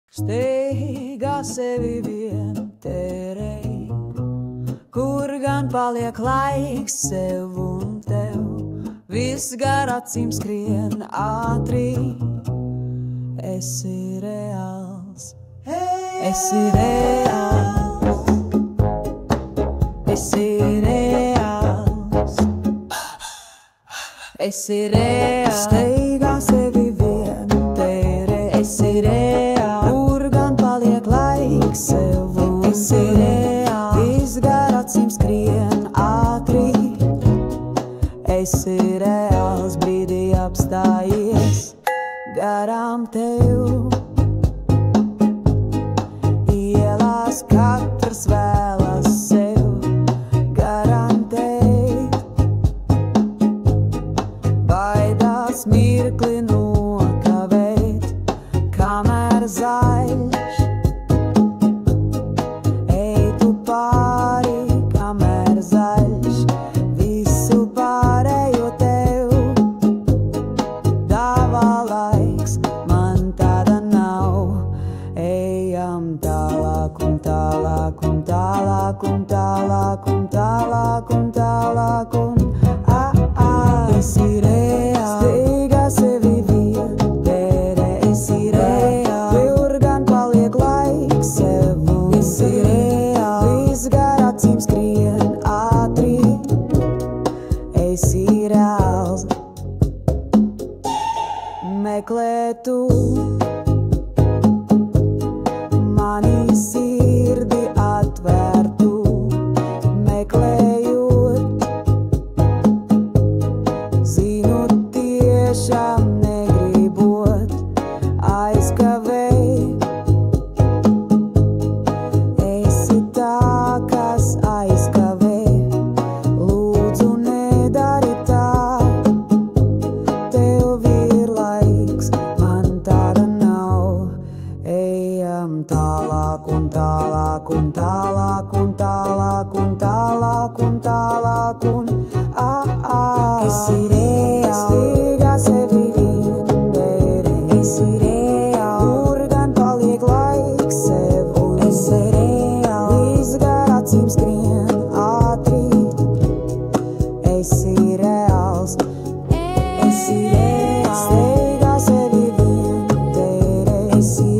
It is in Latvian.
Steigā sevi vien terēji, kur gan paliek laiks sev un tev. Viss gar acīm skrien ātri, esi reāls, esi reāls, esi reāls, esi reāls. Steigā sevi vien terēji, esi reāls. Sev un esi reāls, viss gar acīm skrien ātri. Esi reāls, brīdī apstājies garām tev. Ielās katrs vēlas sev garantēt, baidās mirkli nokavēt, kamēr zaļš. Esi reāls, steigā sevi vien terēji, esi reāls, kur gan paliek laiks sev un esi reāls, viss gar acīm skrien ātri, esi reāls. Meklē tu mani sirdi atvērtu, meklējot, zinu tiešām negribot aizkavēt. Esi tā, kas aizkavē, lūdzu nedari tā. Tev ir laiks, man tāda nav. Ejam tālāk un tālāk un tālāk un tālāk un tālāk un tālāk un esi reāls, steigā sevi vien terēji, esi reāls, kur gan paliek laiks sev un esi reāls, viss gar acīm skrien ātri, esi reāls, esi reāls, steigā sevi vien terēji, esi